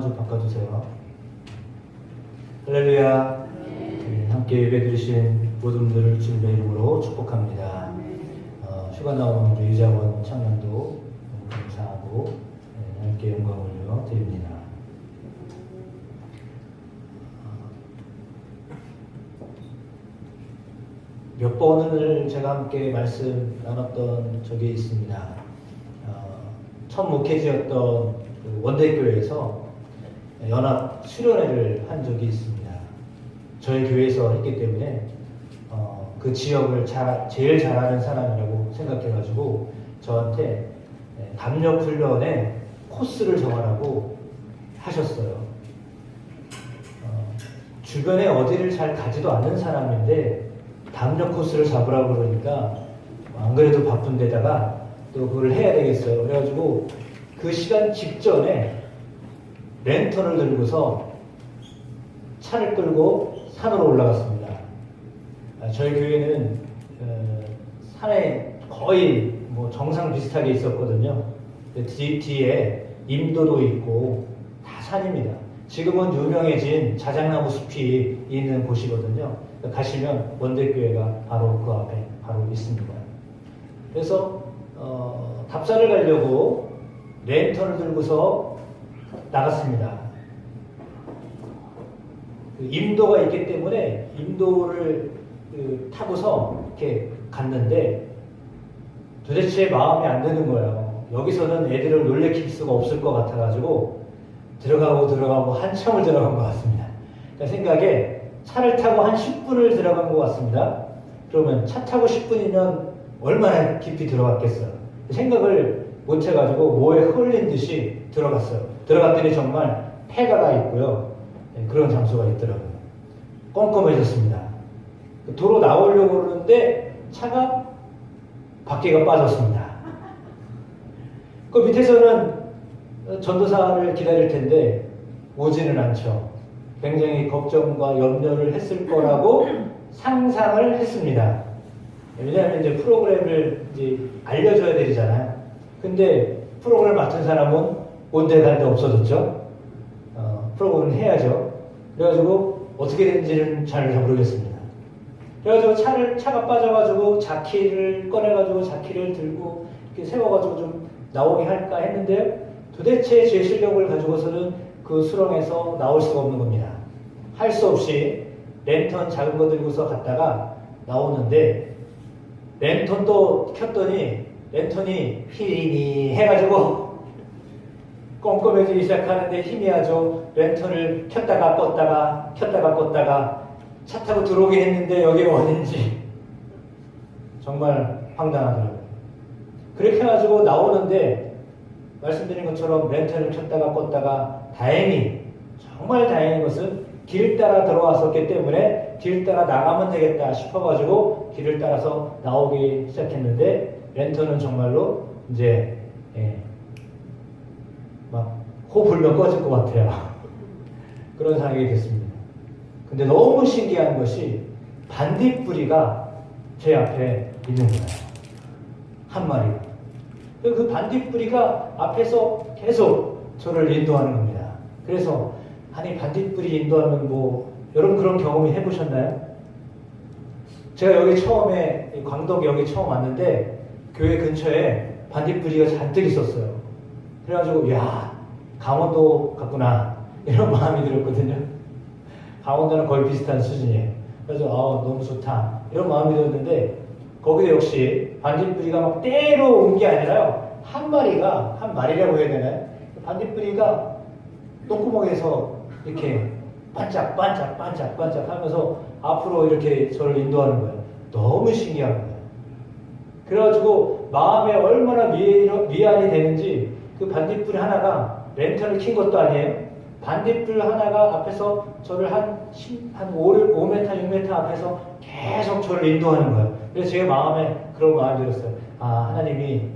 좀 바꿔주세요. 할렐루야. 네, 함께 예배드리신 모든 분들을 주님의 이름으로 축복합니다. 휴가 나온 우리 유자원 청년도 너무 감사하고 하나님께 영광을 드립니다. 몇 번을 제가 함께 말씀 나눴던 적이 있습니다. 첫 목회지였던 그 원대교회에서 연합 수련회를 한 적이 있습니다. 저희 교회에서 했기 때문에 그 지역을 제일 잘하는 사람이라고 생각해가지고 저한테 담력 훈련에 코스를 정하라고 하셨어요. 주변에 어디를 잘 가지도 않는 사람인데 담력 코스를 잡으라고 그러니까 안 그래도 바쁜데다가 또 그걸 해야 되겠어요. 그래가지고 그 시간 직전에 랜턴을 들고서 차를 끌고 산으로 올라갔습니다. 저희 교회는 산에 거의 뭐 정상 비슷하게 있었거든요. 뒤에 임도도 있고 다 산입니다. 지금은 유명해진 자작나무 숲이 있는 곳이거든요. 가시면 원대교회가 바로 그 앞에 바로 있습니다. 그래서 답사를 가려고 랜턴을 들고서 나갔습니다. 그 임도가 있기 때문에 임도를 타고서 이렇게 갔는데 도대체 마음에 안 드는 거예요. 여기서는 애들을 놀래킬 수가 없을 것 같아가지고 들어가고 한참을 들어간 것 같습니다. 그러니까 생각에 차를 타고 한 10분을 들어간 것 같습니다. 그러면 차 타고 10분이면 얼마나 깊이 들어갔겠어요. 생각을 못 해가지고 뭐에 흘린 듯이 들어갔어요. 들어갔더니 정말 폐가가 있고요. 그런 장소가 있더라고요. 껌껌해졌습니다. 도로 나오려고 그러는데 차가 바퀴가 빠졌습니다. 그 밑에서는 전도사를 기다릴 텐데 오지는 않죠. 굉장히 걱정과 염려를 했을 거라고 상상을 했습니다. 왜냐하면 이제 프로그램을 이제 알려줘야 되잖아요. 근데 프로그램 맡은 사람은 온데간데 없어졌죠. 프로그램 해야죠. 그래가지고 어떻게 된지는 잘 모르겠습니다. 그래가지고 차가 빠져가지고 자키를 꺼내가지고 자키를 들고 이렇게 세워가지고 좀 나오게 할까 했는데 도대체 제 실력을 가지고서는 그 수렁에서 나올 수가 없는 겁니다. 할 수 없이 랜턴 작은 거 들고서 갔다가 나오는데 랜턴도 켰더니 랜턴이 휘니 해가지고 껌껌해지기 시작하는데 희미하죠. 랜턴을 켰다가 껐다가 차 타고 들어오긴 했는데 여기가 어딘지 정말 황당하더라고요. 그렇게 해가지고 나오는데 말씀드린 것처럼 랜턴을 켰다가 껐다가 정말 다행인 것은 길 따라 들어왔었기 때문에 길 따라 나가면 되겠다 싶어가지고 길을 따라서 나오기 시작했는데 랜턴은 정말로 이제 막 호 불면 꺼질 것 같아요. 그런 상황이 됐습니다. 근데 너무 신기한 것이 반딧불이가 제 앞에 있는 거예요. 한 마리가. 그 반딧불이가 앞에서 계속 저를 인도하는 겁니다. 그래서 아니 반딧불이 인도하면 뭐 여러분 그런 경험이 해보셨나요? 제가 여기 처음에 광덕 여기 처음 왔는데 교회 근처에 반딧불이가 잔뜩 있었어요. 그래가지고 야 강원도 같구나 이런 마음이 들었거든요. 강원도는 거의 비슷한 수준이에요. 그래서 너무 좋다 이런 마음이 들었는데 거기도 역시 반딧불이가 막 때로 온 게 아니라요. 한 마리라고 해야 되나요? 반딧불이가 똥구멍에서 이렇게 반짝 하면서 앞으로 이렇게 저를 인도하는 거예요. 너무 신기한 거예요. 그래가지고 마음에 얼마나 미안이 되는지 그 반딧불 하나가 랜턴을 킨 것도 아니에요. 반딧불 하나가 앞에서 저를 한 5m, 6m 앞에서 계속 저를 인도하는 거예요. 그래서 제 마음에 그런 마음이 들었어요. 하나님이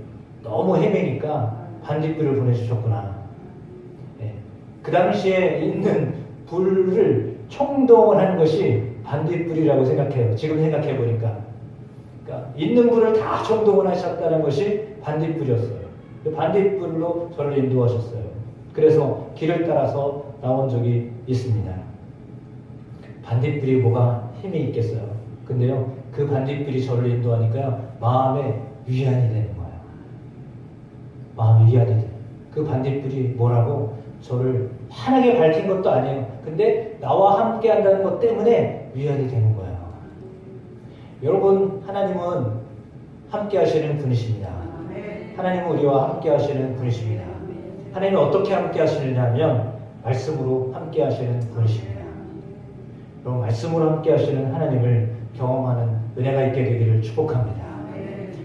너무 헤매니까 반딧불을 보내주셨구나. 그 당시에 있는 불을 총동원 하는 것이 반딧불이라고 생각해요. 지금 생각해보니까. 그러니까 있는 불을 다 총동원하셨다는 것이 반딧불이었어요. 그 반딧불로 저를 인도하셨어요. 그래서 길을 따라서 나온 적이 있습니다. 반딧불이 뭐가 힘이 있겠어요. 근데요, 그 반딧불이 저를 인도하니까요, 마음에 위안이 되는 거예요. 마음에 위안이 돼요. 그 반딧불이 뭐라고? 저를 환하게 밝힌 것도 아니에요. 근데 나와 함께 한다는 것 때문에 위안이 되는 거예요. 여러분, 하나님은 함께 하시는 분이십니다. 하나님은 우리와 함께 하시는 분이십니다. 하나님이 어떻게 함께 하시느냐 하면 말씀으로 함께 하시는 분이십니다. 그럼 말씀으로 함께 하시는 하나님을 경험하는 은혜가 있게 되기를 축복합니다.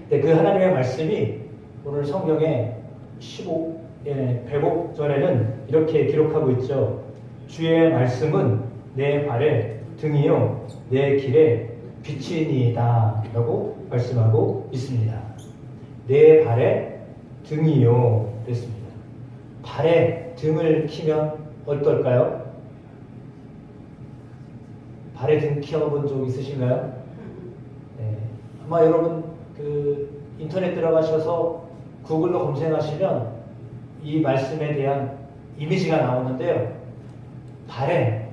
근데 그 하나님의 말씀이 오늘 성경에 105절에는 이렇게 기록하고 있죠. 주의 말씀은 내 발의 등이요 내 길의 빛이니이다 라고 말씀하고 있습니다. 내 발의 등이요 그랬습니다. 발에 등을 키면 어떨까요? 발에 등 키워본 적 있으신가요? 네. 아마 여러분 그 인터넷 들어가셔서 구글로 검색하시면 이 말씀에 대한 이미지가 나오는데요. 발에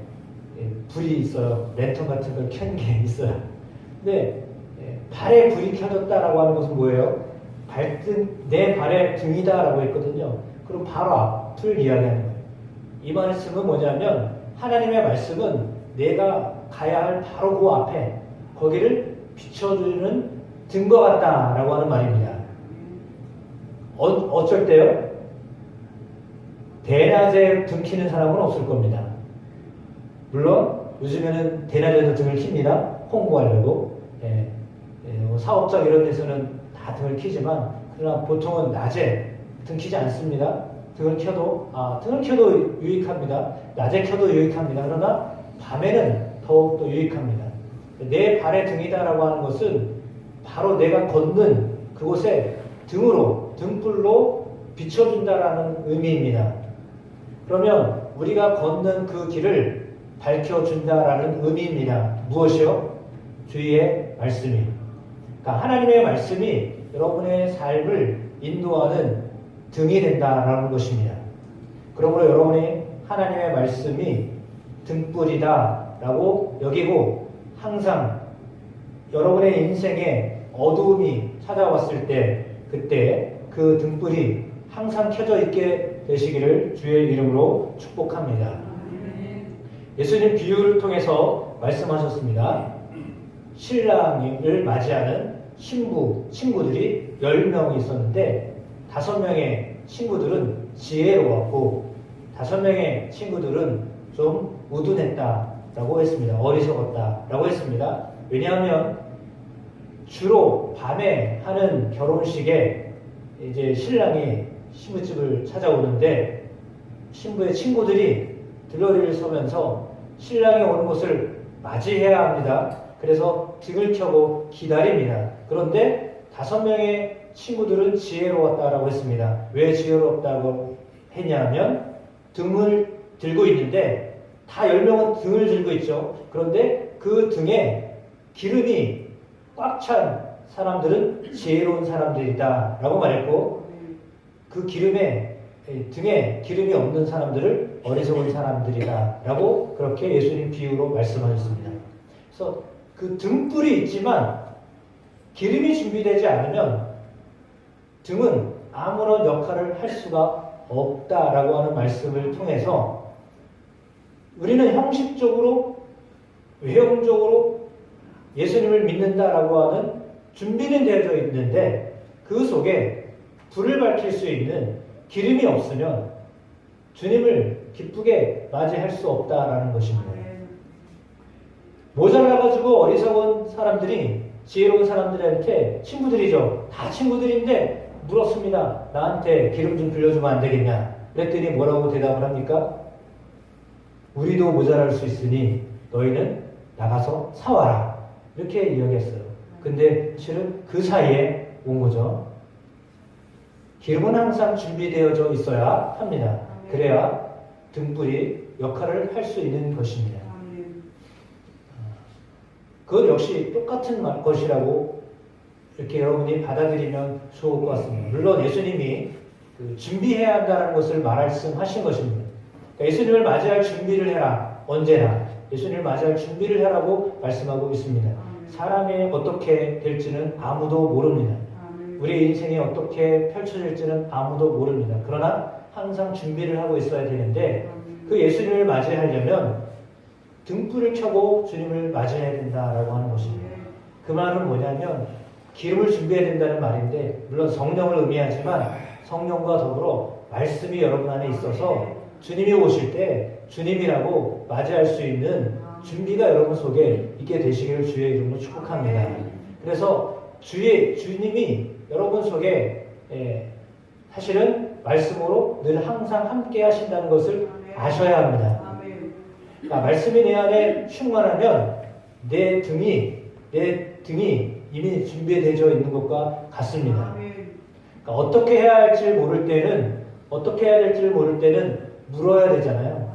불이 있어요. 랜턴 같은 걸 켠 게 있어요. 근데 발에 불이 켜졌다라고 하는 것은 뭐예요? 내 발의 등이다라고 했거든요. 그럼 바로 앞을 이야기하는 거예요. 이 말씀은 뭐냐면 하나님의 말씀은 내가 가야 할 바로 그 앞에 거기를 비춰주는 등과 같다라고 하는 말입니다. 어쩔 때요? 대낮에 등 키는 사람은 없을 겁니다. 물론 요즘에는 대낮에도 등을 킵니다. 홍보하려고. 사업자 이런 데서는 다 등을 키지만 그러나 보통은 낮에 등 키지 않습니다. 등을 켜도 유익합니다. 낮에 켜도 유익합니다. 그러나 밤에는 더욱더 유익합니다. 내 발의 등이다라고 하는 것은 바로 내가 걷는 그곳에 등불로 비춰준다라는 의미입니다. 그러면 우리가 걷는 그 길을 밝혀준다라는 의미입니다. 무엇이요? 주의 말씀이. 그러니까 하나님의 말씀이 여러분의 삶을 인도하는 등이 된다라는 것입니다. 그러므로 여러분이 하나님의 말씀이 등불이다라고 여기고 항상 여러분의 인생에 어두움이 찾아왔을 때 그때 그 등불이 항상 켜져 있게 되시기를 주의 이름으로 축복합니다. 예수님 비유를 통해서 말씀하셨습니다. 신랑을 맞이하는 친구들이 10명이 있었는데 5명의 친구들은 지혜로웠고 5명의 친구들은 좀 우둔했다라고 했습니다. 어리석었다라고 했습니다. 왜냐하면 주로 밤에 하는 결혼식에 이제 신랑이 신부집을 찾아오는데 신부의 친구들이 들러리를 서면서 신랑이 오는 것을 맞이해야 합니다. 그래서 등을 켜고 기다립니다. 그런데 5명의 친구들은 지혜로웠다라고 했습니다. 왜 지혜롭다고 했냐면 등을 들고 있는데 다 10명은 등을 들고 있죠. 그런데 그 등에 기름이 꽉 찬 사람들은 지혜로운 사람들이다 라고 말했고 그 등에 기름이 없는 사람들을 어리석은 사람들이다 라고 그렇게 예수님 비유로 말씀하셨습니다. 그래서 그 등불이 있지만 기름이 준비되지 않으면 등은 아무런 역할을 할 수가 없다라고 하는 말씀을 통해서 우리는 형식적으로 외형적으로 예수님을 믿는다라고 하는 준비는 되어져 있는데 그 속에 불을 밝힐 수 있는 기름이 없으면 주님을 기쁘게 맞이할 수 없다라는 것입니다. 모자라가지고 어리석은 사람들이 지혜로운 사람들한테 친구들이죠. 다 친구들인데 물었습니다. 나한테 기름 좀 빌려주면 안 되겠냐? 그랬더니 뭐라고 대답을 합니까? 우리도 모자랄 수 있으니 너희는 나가서 사와라. 이렇게 이야기했어요. 근데 실은 그 사이에 온 거죠. 기름은 항상 준비되어져 있어야 합니다. 그래야 등불이 역할을 할 수 있는 것입니다. 그것 역시 똑같은 것이라고 이렇게 여러분이 받아들이면 좋을 것 같습니다. 물론 예수님이 준비해야 한다는 것을 말씀하신 것입니다. 그러니까 예수님을 맞이할 준비를 해라. 언제나 예수님을 맞이할 준비를 해라고 말씀하고 있습니다. 사람이 어떻게 될지는 아무도 모릅니다. 우리 인생이 어떻게 펼쳐질지는 아무도 모릅니다. 그러나 항상 준비를 하고 있어야 되는데 그 예수님을 맞이하려면 등불을 켜고 주님을 맞이해야 된다라고 하는 것입니다. 그 말은 뭐냐면 기름을 준비해야 된다는 말인데 물론 성령을 의미하지만 성령과 더불어 말씀이 여러분 안에 있어서 주님이 오실 때 주님이라고 맞이할 수 있는 준비가 여러분 속에 있게 되시기를 주의 이름으로 축복합니다. 그래서 주님이 여러분 속에 사실은 말씀으로 늘 항상 함께 하신다는 것을 아셔야 합니다. 그러니까 말씀이 내 안에 충만하면 내 등이 이미 준비되어 있는 것과 같습니다. 그러니까 어떻게 해야 할지 모를 때는 물어야 되잖아요.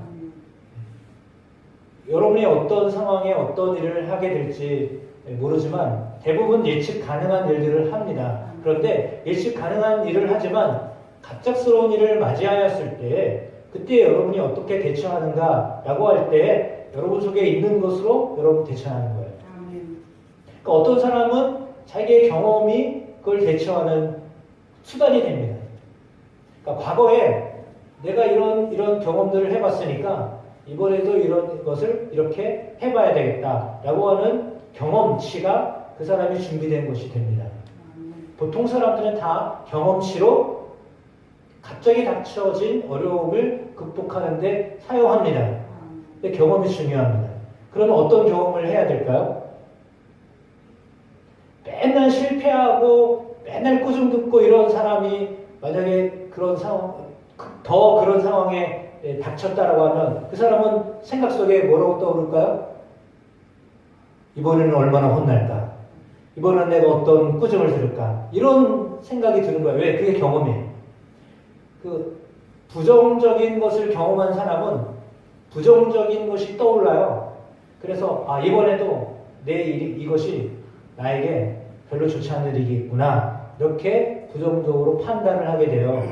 여러분이 어떤 상황에 어떤 일을 하게 될지 모르지만 대부분 예측 가능한 일들을 합니다. 그런데 예측 가능한 일을 하지만 갑작스러운 일을 맞이하였을 때 그때 여러분이 어떻게 대처하는가라고 할 때 여러분 속에 있는 것으로 여러분 대처하는 거예요. 그러니까 어떤 사람은 자기의 경험이 그걸 대처하는 수단이 됩니다. 그러니까 과거에 내가 이런 경험들을 해봤으니까 이번에도 이런 것을 이렇게 해봐야 되겠다라고 하는 경험치가 그 사람이 준비된 것이 됩니다. 보통 사람들은 다 경험치로 갑자기 닥쳐진 어려움을 극복하는데 사용합니다. 근데 경험이 중요합니다. 그러면 어떤 경험을 해야 될까요? 맨날 실패하고 맨날 꾸중 듣고 이런 사람이 만약에 그런 상황에 닥쳤다라고 하면 그 사람은 생각 속에 뭐라고 떠오를까요? 이번에는 얼마나 혼날까? 이번엔 내가 어떤 꾸중을 들을까? 이런 생각이 드는 거예요. 왜? 그게 경험이에요. 부정적인 것을 경험한 사람은 부정적인 것이 떠올라요. 그래서 이번에도 이것이 나에게 별로 좋지 않은 일이겠구나. 이렇게 부정적으로 판단을 하게 돼요.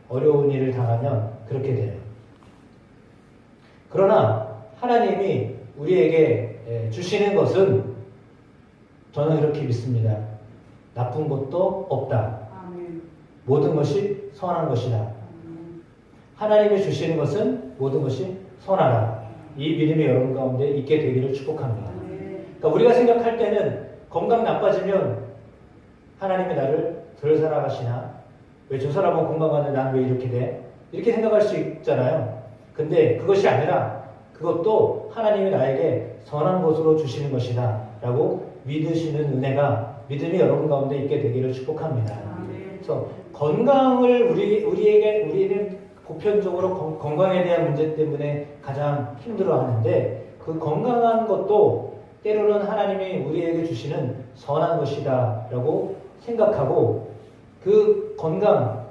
어려운 일을 당하면 그렇게 돼요. 그러나 하나님이 우리에게 주시는 것은 저는 이렇게 믿습니다. 나쁜 것도 없다. 모든 것이 선한 것이다. 하나님이 주시는 것은 모든 것이 선하다. 이 믿음이 여러분 가운데 있게 되기를 축복합니다. 그러니까 우리가 생각할 때는 건강 나빠지면 하나님이 나를 덜 사랑하시나? 왜 저 사람은 건강한데 난 왜 이렇게 돼? 이렇게 생각할 수 있잖아요. 근데 그것이 아니라 그것도 하나님이 나에게 선한 것으로 주시는 것이다 라고 믿으시는 믿음이 여러분 가운데 있게 되기를 축복합니다. 그래서 건강을 우리는 보편적으로 건강에 대한 문제 때문에 가장 힘들어하는데 그 건강한 것도 때로는 하나님이 우리에게 주시는 선한 것이다 라고 생각하고 그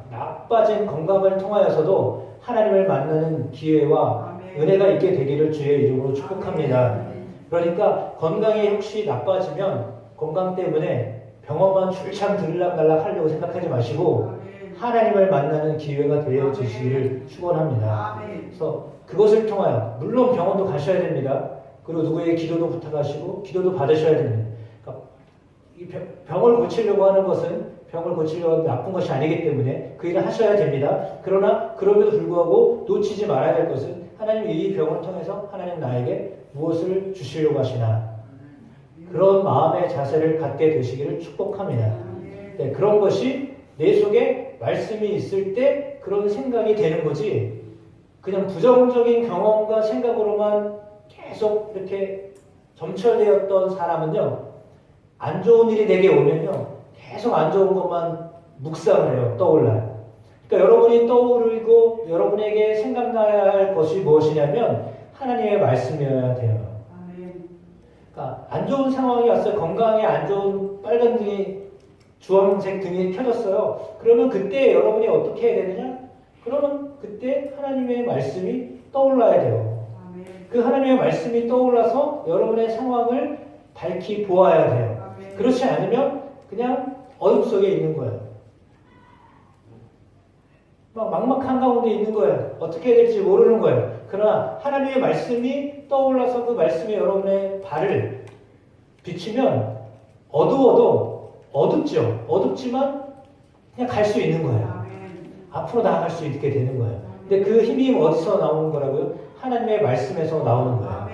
나빠진 건강을 통하여서도 하나님을 만나는 기회와 은혜가 있게 되기를 주의 이름으로 축복합니다. 그러니까 건강이 혹시 나빠지면 건강 때문에 병원만 출장 들락날락 하려고 생각하지 마시고 하나님을 만나는 기회가 되어 주시기를 축원합니다. 그래서 그것을 통하여 물론 병원도 가셔야 됩니다. 그리고 누구에게 기도도 부탁하시고 기도도 받으셔야 됩니다. 그러니까 이 병을 고치려고 하는 것은 병을 고치려고 하는 나쁜 것이 아니기 때문에 그 일을 하셔야 됩니다. 그러나 그럼에도 불구하고 놓치지 말아야 될 것은 하나님 이 병을 통해서 하나님 나에게 무엇을 주시려고 하시나 그런 마음의 자세를 갖게 되시기를 축복합니다. 네, 그런 것이 내 속에 말씀이 있을 때 그런 생각이 되는 거지 그냥 부정적인 경험과 생각으로만 계속 이렇게 점철되었던 사람은요 안 좋은 일이 내게 오면요 계속 안 좋은 것만 묵상을 해요. 떠올라요. 그러니까 여러분이 떠오르고 여러분에게 생각나야 할 것이 무엇이냐면 하나님의 말씀이어야 돼요. 그러니까 안 좋은 상황이 왔어요. 건강에 안 좋은 빨간 등이 주황색 등이 켜졌어요. 그러면 그때 여러분이 어떻게 해야 되느냐? 그러면 그때 하나님의 말씀이 떠올라야 돼요. 그 하나님의 말씀이 떠올라서 여러분의 상황을 밝히 보아야 돼요. 그렇지 않으면 그냥 어둠 속에 있는 거예요. 막 막막한 가운데 있는 거예요. 어떻게 해야 될지 모르는 거예요. 그러나 하나님의 말씀이 떠올라서 그 말씀이 여러분의 발을 비추면 어두워도 어둡죠. 어둡지만 그냥 갈 수 있는 거예요. 앞으로 나아갈 수 있게 되는 거예요. 근데 그 힘이 어디서 나오는 거라고요? 하나님의 말씀에서 나오는 거예요.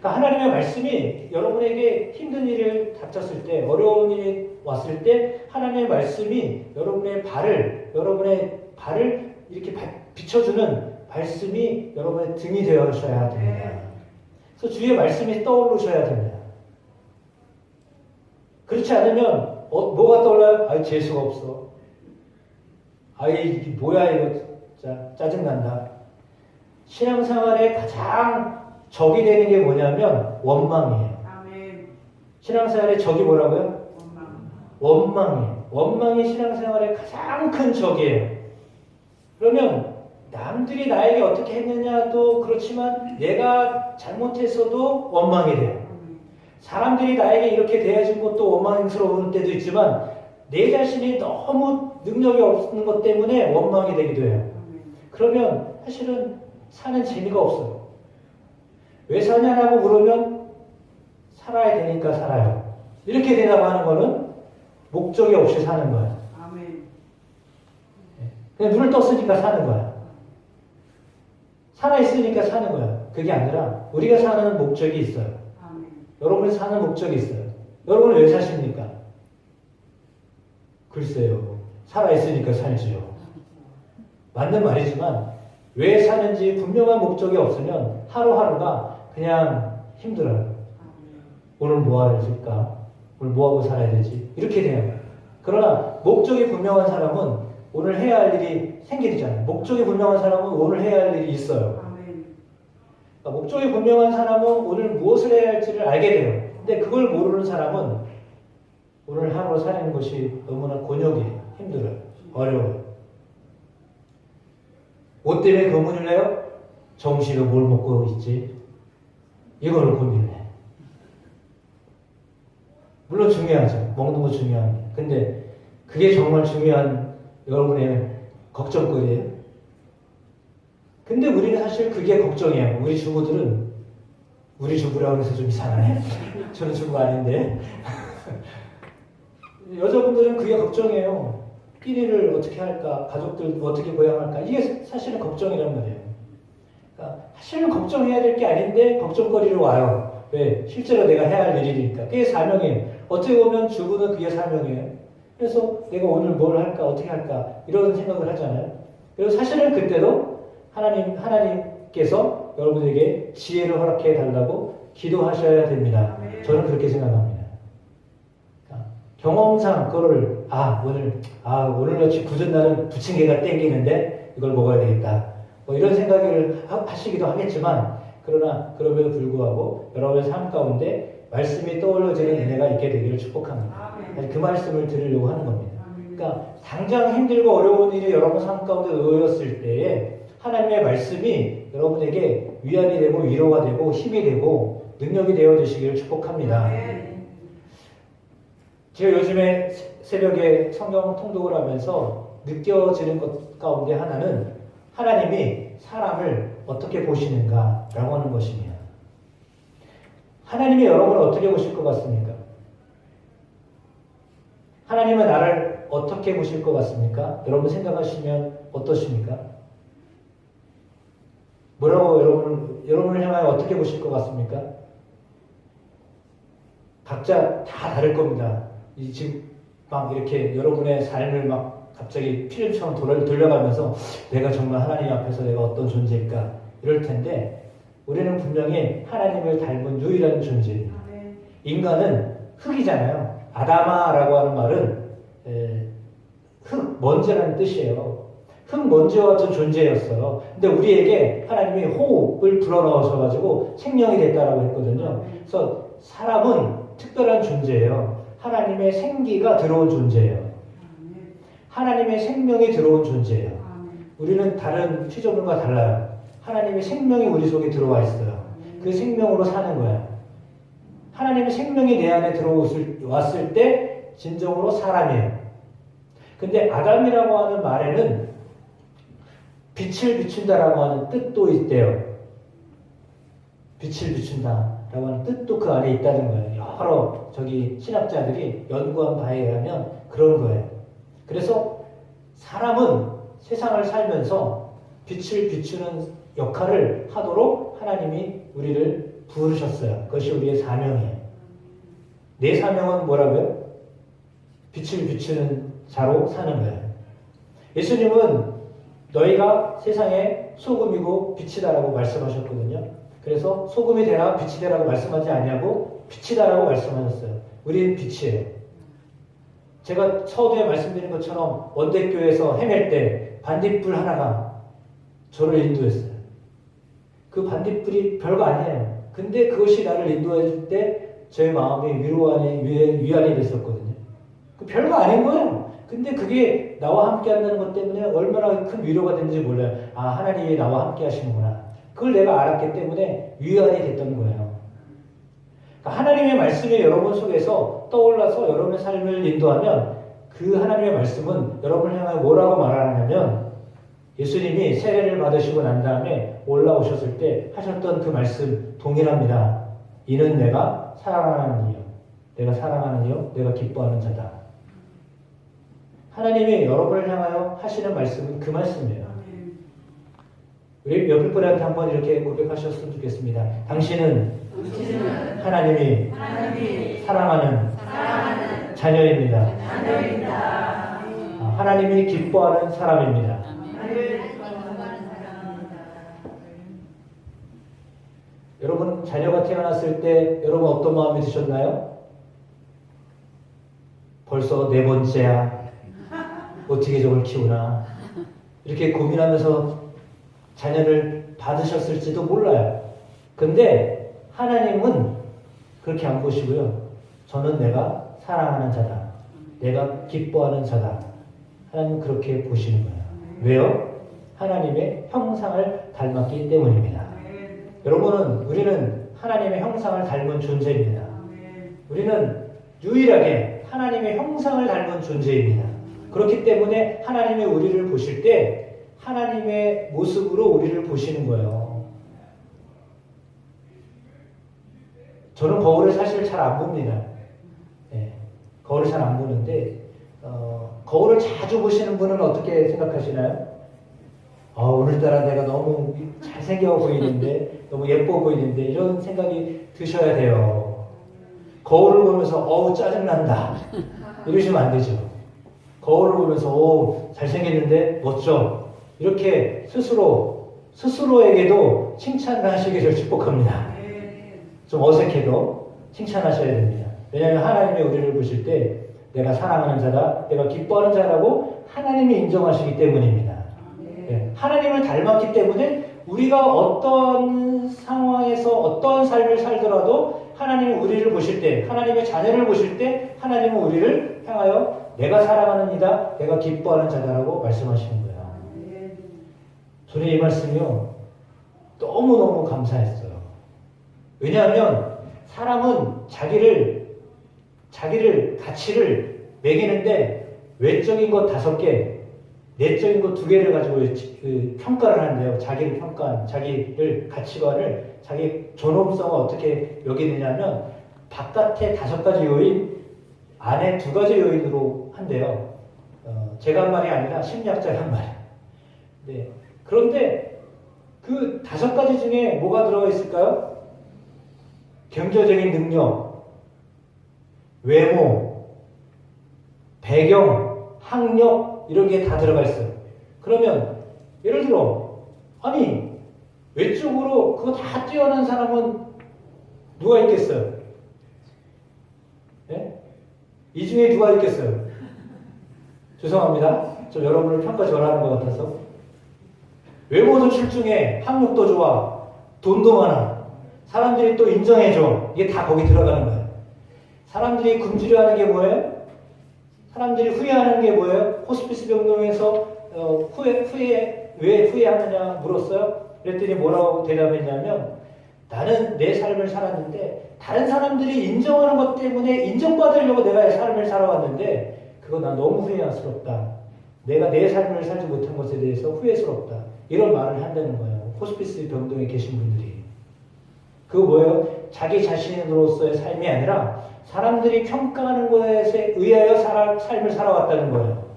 그러니까 하나님의 말씀이 여러분에게 힘든 일을 닥쳤을 때, 어려운 일이 왔을 때 하나님의 말씀이 여러분의 발을 이렇게 비춰주는 말씀이 여러분의 등이 되어셔야 됩니다. 그래서 주의 말씀이 떠오르셔야 됩니다. 그렇지 않으면 뭐가 떠올라요? 아이 재수가 없어. 아이 이게 뭐야 이거 진짜 짜증난다. 신앙생활의 가장 적이 되는 게 뭐냐면 원망이에요. 신앙생활의 적이 뭐라고요? 원망이에요. 원망이 신앙생활의 가장 큰 적이에요. 그러면 남들이 나에게 어떻게 했느냐도 그렇지만 내가 잘못했어도 원망이 돼요. 사람들이 나에게 이렇게 대해준 것도 원망스러운 때도 있지만 내 자신이 너무 능력이 없는 것 때문에 원망이 되기도 해요. 그러면 사실은 사는 재미가 없어요. 왜 사냐라고 물으면 살아야 되니까 살아요. 이렇게 되라고 하는 거는 목적이 없이 사는 거예요. 그냥 눈을 떴으니까 사는 거야. 살아있으니까 사는 거야. 그게 아니라 우리가 사는 목적이 있어요. 여러분이 사는 목적이 있어요. 여러분은 왜 사십니까? 글쎄요. 살아있으니까 살지요. 맞는 말이지만 왜 사는지 분명한 목적이 없으면 하루하루가 그냥 힘들어요. 오늘 뭐 할까? 오늘 뭐 하고 살아야 되지? 이렇게 돼요. 그러나 목적이 분명한 사람은 오늘 해야 할 일이 생기잖아요. 목적이 분명한 사람은 오늘 해야 할 일이 있어요. 그러니까 목적이 분명한 사람은 오늘 무엇을 해야 할지를 알게 돼요. 근데 그걸 모르는 사람은 오늘 하루 사는 것이 너무나 곤욕이에요. 힘들어요. 어려워요. 옷 때문에 고민을 해요? 점심에 뭘 먹고 있지? 이거를 고민을 해. 물론 중요하죠. 먹는 거 중요합니다. 근데 그게 정말 중요한 여러분의 걱정거리예요. 근데 우리는 사실 그게 걱정이에요. 우리 주부들은, 우리 주부라고 해서 좀 이상하네. 저는 주부 아닌데. 여자분들은 그게 걱정이에요. 끼니를 어떻게 할까? 가족들 어떻게 보양할까? 이게 사실은 걱정이란 말이에요. 그러니까 사실은 걱정해야 될 게 아닌데 걱정거리로 와요. 왜? 실제로 내가 해야 할 일이니까. 그게 사명이에요. 어떻게 보면 주부는 그게 사명이에요. 그래서 내가 오늘 뭘 할까? 어떻게 할까? 이런 생각을 하잖아요. 그리고 사실은 그때도 하나님께서 여러분에게 지혜를 허락해 달라고 기도하셔야 됩니다. 저는 그렇게 생각합니다. 그러니까 경험상 그거를 오늘같이 굳은 날은 부침개가 땡기는데 이걸 먹어야 되겠다. 뭐 이런 생각을 하시기도 하겠지만 그러나 그럼에도 불구하고 여러분의 삶 가운데 말씀이 떠올려지는 은혜가 있게 되기를 축복합니다. 그 말씀을 드리려고 하는 겁니다. 그러니까 당장 힘들고 어려운 일이 여러분 삶 가운데 놓였을 때에 하나님의 말씀이 여러분에게 위안이 되고 위로가 되고 힘이 되고 능력이 되어 주시기를 축복합니다. 제가 요즘에 새벽에 성경 통독을 하면서 느껴지는 것 가운데 하나는 하나님이 사람을 어떻게 보시는가라고 하는 것입니다. 하나님이 여러분을 어떻게 보실 것 같습니까? 하나님은 나를 어떻게 보실 것 같습니까? 여러분 생각하시면 어떠십니까? 뭐라고 여러분을 향하여 어떻게 보실 것 같습니까? 각자 다 다를 겁니다. 지금 막 이렇게 여러분의 삶을 막 갑자기 필름처럼 돌려가면서 내가 정말 하나님 앞에서 내가 어떤 존재일까 이럴 텐데 우리는 분명히 하나님을 닮은 유일한 존재입니다. 인간은 흙이잖아요. 아담아라고 하는 말은 흙, 먼지라는 뜻이에요. 흙, 먼지와 같은 존재였어요. 근데 우리에게 하나님이 호흡을 불어넣으셔가지고 생명이 됐다라고 했거든요. 그래서 사람은 특별한 존재예요. 하나님의 생기가 들어온 존재예요. 하나님의 생명이 들어온 존재예요. 우리는 다른 피조물과 달라요. 하나님의 생명이 우리 속에 들어와 있어요. 그 생명으로 사는 거예요. 하나님의 생명이 내 안에 들어왔을 때 진정으로 사람이에요. 근데 아담이라고 하는 말에는 빛을 비춘다라고 하는 뜻도 있대요. 빛을 비춘다라고 하는 뜻도 그 안에 있다는 거예요. 여러 신학자들이 연구한 바에 의하면 그런 거예요. 그래서 사람은 세상을 살면서 빛을 비추는 역할을 하도록 하나님이 우리를 부르셨어요. 그것이 우리의 사명이에요. 내 사명은 뭐라고요? 빛을 비추는 자로 사는 거예요. 예수님은 너희가 세상의 소금이고 빛이다라고 말씀하셨거든요. 그래서 소금이 되라 빛이 되라고 말씀하지 않냐고 빛이다라고 말씀하셨어요. 우리는 빛이에요. 제가 서두에 말씀드린 것처럼 원대교에서 헤맬 때 반딧불 하나가 저를 인도했어요. 그 반딧불이 별거 아니에요. 근데 그것이 나를 인도해줄 때 제 마음이 위안이 됐었거든요. 그 별거 아닌 거예요. 근데 그게 나와 함께 한다는 것 때문에 얼마나 큰 위로가 됐는지 몰라요. 아, 하나님이 나와 함께 하시는구나. 그걸 내가 알았기 때문에 위안이 됐던 거예요. 그러니까 하나님의 말씀이 여러분 속에서 떠올라서 여러분의 삶을 인도하면 그 하나님의 말씀은 여러분을 향하여 뭐라고 말하냐면 예수님이 세례를 받으시고 난 다음에 올라오셨을 때 하셨던 그 말씀 동일합니다. 이는 내가 사랑하는 이요. 내가 사랑하는 이요. 내가 기뻐하는 자다. 하나님이 여러분을 향하여 하시는 말씀은 그 말씀이에요. 우리 옆에 분한테 한번 이렇게 고백하셨으면 좋겠습니다. 당신은 하나님이 사랑하는 자녀입니다. 하나님이 기뻐하는 사람입니다. 여러분 자녀가 태어났을 때 여러분 어떤 마음이 드셨나요? 벌써 네 번째야. 어떻게 저걸 키우나. 이렇게 고민하면서 자녀를 받으셨을지도 몰라요. 근데 하나님은 그렇게 안 보시고요. 저는 내가 사랑하는 자다. 내가 기뻐하는 자다. 하나님은 그렇게 보시는 거예요. 왜요? 하나님의 형상을 닮았기 때문입니다. 우리는 하나님의 형상을 닮은 존재입니다. 우리는 유일하게 하나님의 형상을 닮은 존재입니다. 그렇기 때문에 하나님의 우리를 보실 때 하나님의 모습으로 우리를 보시는 거예요. 저는 거울을 사실 잘 안 봅니다. 네, 거울을 잘 안 보는데 거울을 자주 보시는 분은 어떻게 생각하시나요? 오늘따라 내가 너무 잘생겨 보이는데 너무 예뻐 보이는데 이런 생각이 드셔야 돼요. 거울을 보면서 짜증난다 이러시면 안 되죠. 거울을 보면서 잘생겼는데 멋져 이렇게 스스로에게도 칭찬을 하시기를 축복합니다. 좀 어색해도 칭찬하셔야 됩니다. 왜냐하면 하나님의 우리를 보실 때 내가 사랑하는 자다, 내가 기뻐하는 자라고 하나님이 인정하시기 때문입니다. 네. 하나님을 닮았기 때문에 우리가 어떤 상황에서 어떤 삶을 살더라도 하나님이 우리를 보실 때, 하나님의 자녀를 보실 때 하나님은 우리를 향하여 내가 사랑하는 이다, 내가 기뻐하는 자다라고 말씀하시는 거예요. 저는 이 말씀이요 너무너무 감사했어요. 왜냐하면 사람은 자기를 가치를 매기는데 외적인 것 5개, 내적인 것 2개를 가지고 평가를 하는데요. 자기를 평가한, 자기를 가치관을, 자기 존엄성을 어떻게 여기느냐면 바깥에 5가지 요인, 안에 2가지 요인으로 한대요. 제가 한 말이 아니라 심리학자가 한 말이에요. 네. 그런데 그 5가지 중에 뭐가 들어가 있을까요? 경제적인 능력, 외모, 배경, 학력 이런 게 다 들어가 있어요. 그러면 예를 들어 외적으로 그거 다 뛰어난 사람은 누가 있겠어요? 네? 이 중에 누가 있겠어요? 죄송합니다. 좀 여러분을 평가 잘하는 것 같아서. 외모도 출중해, 학력도 좋아, 돈도 많아. 사람들이 또 인정해줘. 이게 다 거기 들어가는 거예요. 사람들이 굶주려하는 게 뭐예요? 사람들이 후회하는 게 뭐예요? 호스피스 병동에서 왜 후회하느냐 물었어요. 그랬더니 뭐라고 대답했냐면 나는 내 삶을 살았는데 다른 사람들이 인정하는 것 때문에 인정받으려고 내가 삶을 살아왔는데 그거 난 너무 후회스럽다. 내가 내 삶을 살지 못한 것에 대해서 후회스럽다. 이런 말을 한다는 거예요. 호스피스 병동에 계신 분들이. 그거 뭐예요? 자기 자신으로서의 삶이 아니라 사람들이 평가하는 것에 의하여 삶을 살아왔다는 거예요.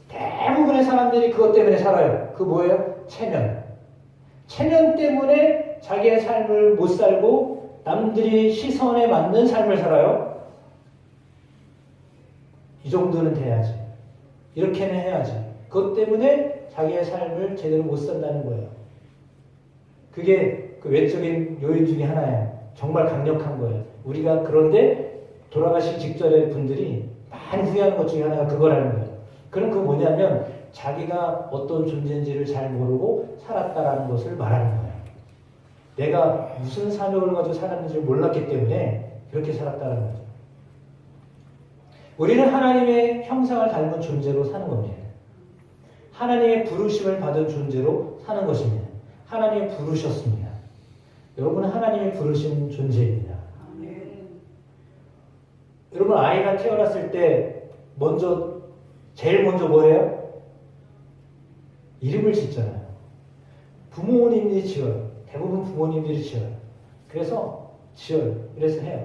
대부분의 사람들이 그것 때문에 살아요. 그 뭐예요? 체면. 체면 때문에 자기의 삶을 못 살고 남들이 시선에 맞는 삶을 살아요. 이 정도는 돼야지. 이렇게는 해야지. 그것 때문에 자기의 삶을 제대로 못 산다는 거예요. 그게 그 외적인 요인 중에 하나예요. 정말 강력한 거예요. 우리가 그런데 돌아가시기 직전에 분들이 많이 후회하는 것 중에 하나가 그거라는 거예요. 그럼 그거 뭐냐면 자기가 어떤 존재인지를 잘 모르고 살았다라는 것을 말하는 거예요. 내가 무슨 사명을 가지고 살았는지 몰랐기 때문에 그렇게 살았다는 거죠. 우리는 하나님의 형상을 닮은 존재로 사는 겁니다. 하나님의 부르심을 받은 존재로 사는 것입니다. 하나님이 부르셨습니다. 여러분은 하나님이 부르신 존재입니다. 여러분 아이가 태어났을 때 제일 먼저 뭐예요? 이름을 짓잖아요. 부모님들이 지어요. 대부분 부모님들이 지어요. 그래서 지어요. 그래서 해요.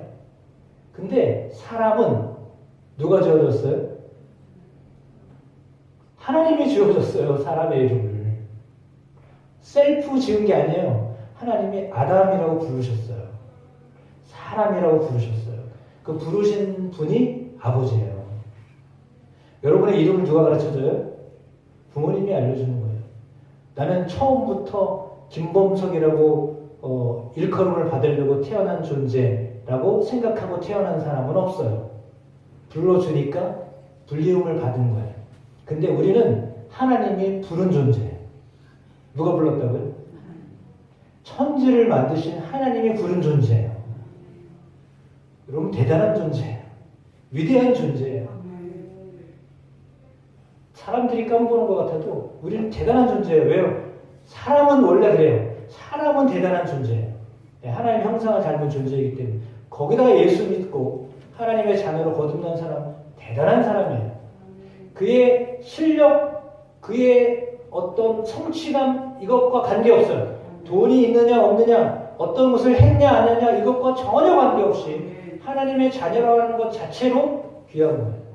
근데 사람은 누가 지어줬어요? 하나님이 지어줬어요. 사람의 이름을. 셀프 지은 게 아니에요. 하나님이 아담이라고 부르셨어요. 사람이라고 부르셨어요. 그 부르신 분이 아버지예요. 여러분의 이름을 누가 가르쳐줘요? 부모님이 알려주는 거예요. 나는 처음부터 김범석이라고 일컬음을 받으려고 태어난 존재라고 생각하고 태어난 사람은 없어요. 불러주니까 불리움을 받은 거예요. 근데 우리는 하나님이 부른 존재예요. 누가 불렀다고요? 천지를 만드신 하나님이 부른 존재예요. 여러분 대단한 존재예요. 위대한 존재예요. 사람들이 까먹는 것 같아도 우리는 대단한 존재예요. 왜요? 사람은 원래 그래요. 사람은 대단한 존재예요. 하나님 형상을 닮은 존재이기 때문에 거기다가 예수 믿고 하나님의 자녀로 거듭난 사람 대단한 사람이에요. 그의 실력, 그의 어떤 성취감 이것과 관계없어요. 돈이 있느냐 없느냐 어떤 것을 했냐 안 했냐 이것과 전혀 관계없이 하나님의 자녀라는 것 자체로 귀한 거예요.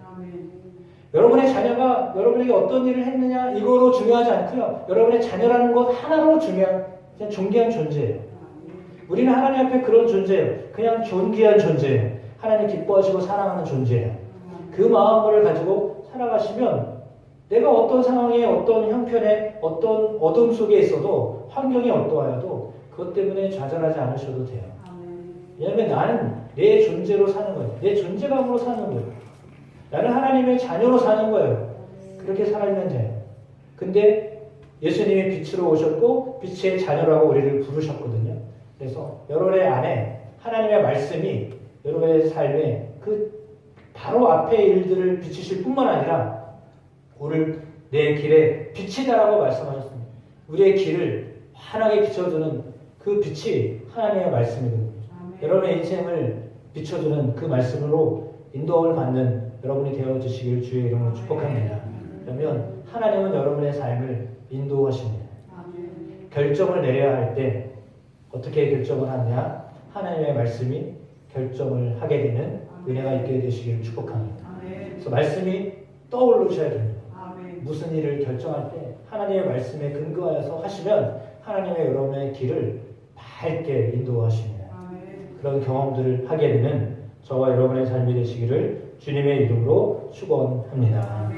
여러분의 자녀가 여러분에게 어떤 일을 했느냐 이거로 중요하지 않고요. 여러분의 자녀라는 것 하나로 중요한 그냥 존귀한 존재예요. 우리는 하나님 앞에 그런 존재예요. 그냥 존귀한 존재예요. 하나님 기뻐하시고 사랑하는 존재예요. 그 마음을 가지고 살아가시면 내가 어떤 상황에 어떤 형편에 어떤 어둠 속에 있어도 환경이 어떠하여도 그것 때문에 좌절하지 않으셔도 돼요. 왜냐하면 나는 내 존재로 사는 거예요. 내 존재감으로 사는 거예요. 나는 하나님의 자녀로 사는 거예요. 그렇게 살면 돼요. 근데 예수님이 빛으로 오셨고 빛의 자녀라고 우리를 부르셨거든요. 그래서 여러분의 안에 하나님의 말씀이 여러분의 삶에 그 바로 앞의 일들을 비추실 뿐만 아니라 오늘 내 길에 빛이다라고 말씀하셨습니다. 우리의 길을 환하게 비춰주는 그 빛이 하나님의 말씀이거든요. 여러분의 인생을 비춰주는 그 말씀으로 인도함을 받는 여러분이 되어주시길 주의 이름으로 축복합니다. 그러면 하나님은 여러분의 삶을 인도하십니다. 결정을 내려야 할 때 어떻게 결정을 하냐? 하나님의 말씀이 결정을 하게 되는 은혜가 있게 되시기를 축복합니다. 그래서 말씀이 떠오르셔야 됩니다. 무슨 일을 결정할 때 하나님의 말씀에 근거하여서 하시면 하나님의 여러분의 길을 밝게 인도하십니다. 그런 경험들을 하게 되는 저와 여러분의 삶이 되시기를 주님의 이름으로 축원합니다.